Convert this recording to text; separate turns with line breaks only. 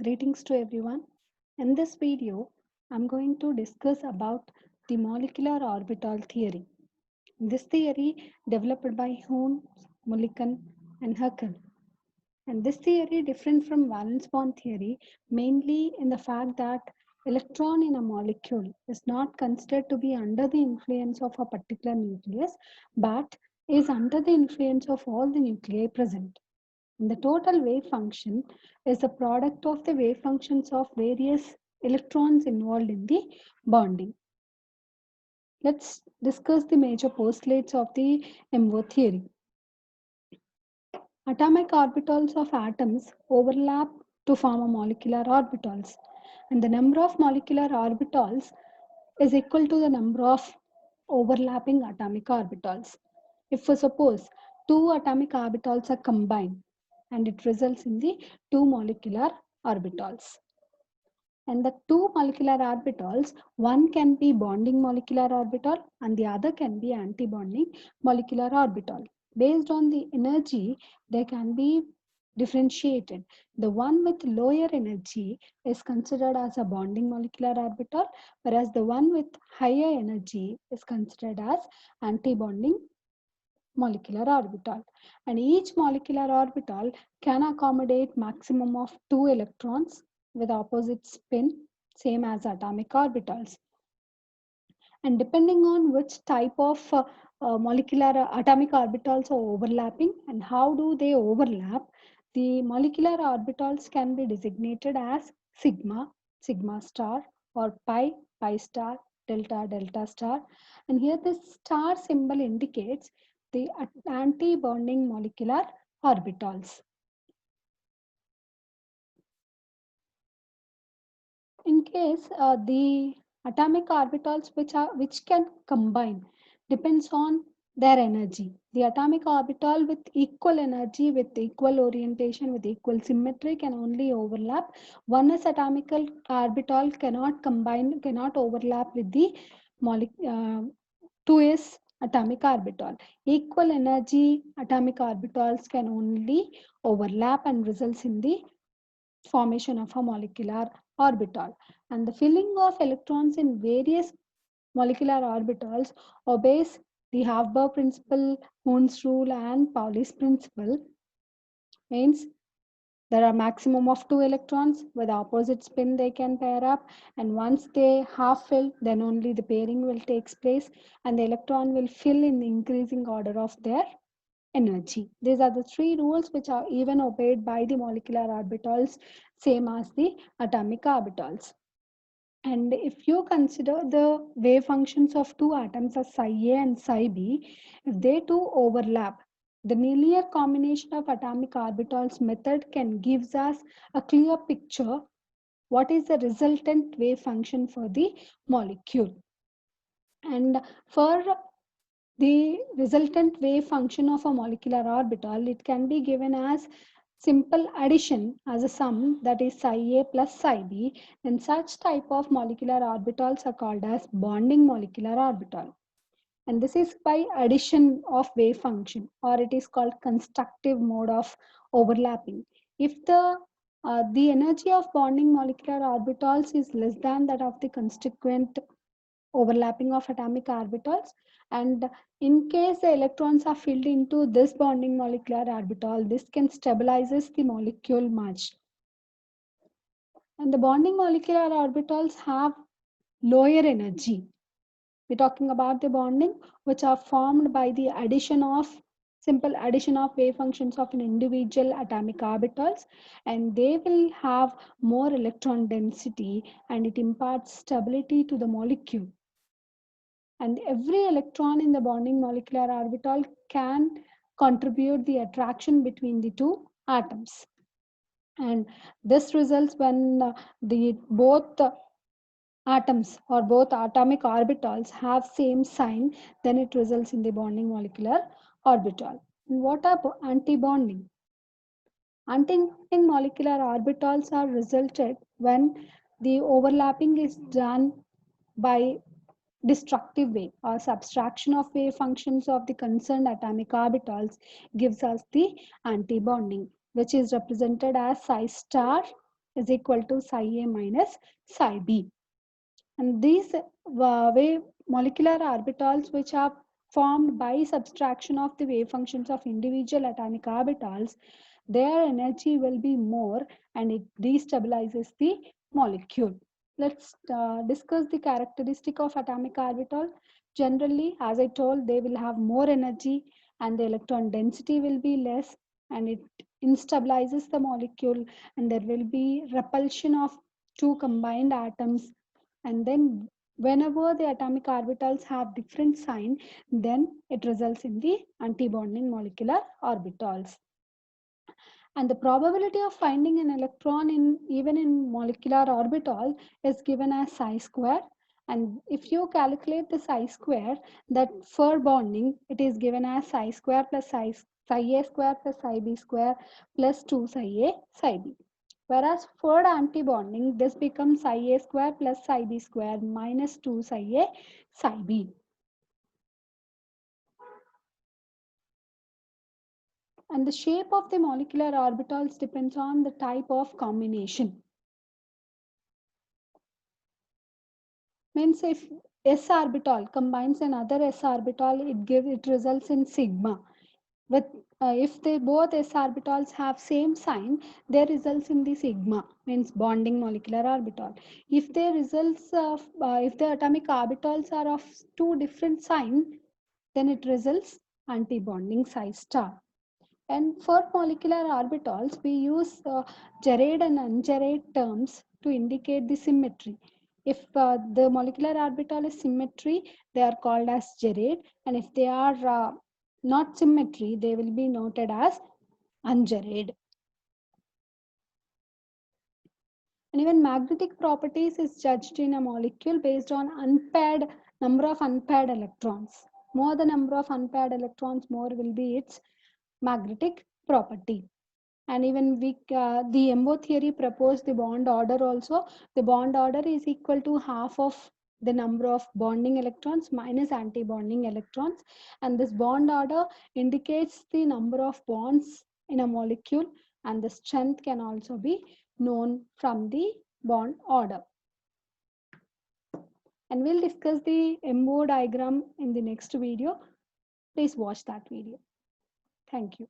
Greetings to everyone. In this video, I'm going to discuss about the molecular orbital theory. This theory developed by Hund, Mulliken and Huckel. And this theory different from valence bond theory mainly in the fact that electron in a molecule is not considered to be under the influence of a particular nucleus but is under the influence of all the nuclei present. The total wave function is the product of the wave functions of various electrons involved in the bonding. Let's discuss the major postulates of the MO theory. Atomic orbitals of atoms overlap to form a molecular orbitals, and the number of molecular orbitals is equal to the number of overlapping atomic orbitals. If we suppose two atomic orbitals are combined and it results in the two molecular orbitals. And the two molecular orbitals, one can be bonding molecular orbital and the other can be anti-bonding molecular orbital. Based on the energy, they can be differentiated. The one with lower energy is considered as a bonding molecular orbital, whereas the one with higher energy is considered as anti-bonding molecular orbital. And each molecular orbital can accommodate maximum of 2 electrons with opposite spin, same as atomic orbitals. And depending on which type of molecular atomic orbitals are overlapping and how do they overlap, the molecular orbitals can be designated as sigma, sigma star, or pi, pi star, delta, delta star. And here the star symbol indicates the anti-bonding molecular orbitals. In case the atomic orbitals which can combine depends on their energy. The atomic orbital with equal energy, with equal orientation, with equal symmetry can only overlap. 1s atomic orbital cannot combine, cannot overlap with the 2s atomic orbital. Equal energy atomic orbitals can only overlap and results in the formation of a molecular orbital. And the filling of electrons in various molecular orbitals obeys the Haber principle, Hund's rule, and Pauli's principle. Means there are maximum of 2 electrons with opposite spin they can pair up, and once they half fill, then only the pairing will take place, and the electron will fill in the increasing order of their energy. These are the three rules which are even obeyed by the molecular orbitals, same as the atomic orbitals. And if you consider the wave functions of two atoms as psi A and psi B, if they too overlap, the linear combination of atomic orbitals method can gives us a clear picture what is the resultant wave function for the molecule. And for the resultant wave function of a molecular orbital, it can be given as simple addition as a sum, that is psi A plus psi B. And such type of molecular orbitals are called as bonding molecular orbital. And this is by addition of wave function, or it is called constructive mode of overlapping. If the energy of bonding molecular orbitals is less than that of the constituent overlapping of atomic orbitals, and in case the electrons are filled into this bonding molecular orbital, this can stabilizes the molecule much. And the bonding molecular orbitals have lower energy. We're talking about the bonding which are formed by the addition of simple addition of wave functions of an individual atomic orbitals, and they will have more electron density and it imparts stability to the molecule. And every electron in the bonding molecular orbital can contribute the attraction between the two atoms. And this results when the both atoms or both atomic orbitals have same sign, then it results in the bonding molecular orbital. And what are anti-bonding? Anti-bonding molecular orbitals are resulted when the overlapping is done by destructive way or subtraction of wave functions of the concerned atomic orbitals gives us the anti-bonding, which is represented as psi star is equal to psi A minus psi B. And these wave molecular orbitals which are formed by subtraction of the wave functions of individual atomic orbitals, their energy will be more and it destabilizes the molecule. Let's discuss the characteristic of atomic orbital. Generally, as I told, they will have more energy and the electron density will be less, and it instabilizes the molecule, and there will be repulsion of two combined atoms. And then whenever the atomic orbitals have different sign, then it results in the antibonding molecular orbitals. And the probability of finding an electron in even in molecular orbital is given as psi square. And if you calculate the psi square, that for bonding, it is given as psi square plus psi a square plus psi b square plus 2 psi a psi b. Whereas for antibonding, this becomes psi a square plus psi b square minus 2 psi a psi b. And the shape of the molecular orbitals depends on the type of combination. Means if s orbital combines another s orbital, it results in sigma. With if they both s orbitals have same sign, they results in the sigma, means bonding molecular orbital. If they results of if the atomic orbitals are of two different sign, then it results anti-bonding psi star. And for molecular orbitals, we use gerade and ungerade terms to indicate the symmetry. If the molecular orbital is symmetry, they are called as gerade, and if they are not symmetry, they will be noted as ungerade. And even magnetic properties is judged in a molecule based on number of unpaired electrons. More the number of unpaired electrons, more will be its magnetic property. And even the EMBO theory proposed the bond order also. The bond order is equal to half of the number of bonding electrons minus anti-bonding electrons. And this bond order indicates the number of bonds in a molecule, and the strength can also be known from the bond order. And we'll discuss the EMBO diagram in the next video. Please watch that video. Thank you.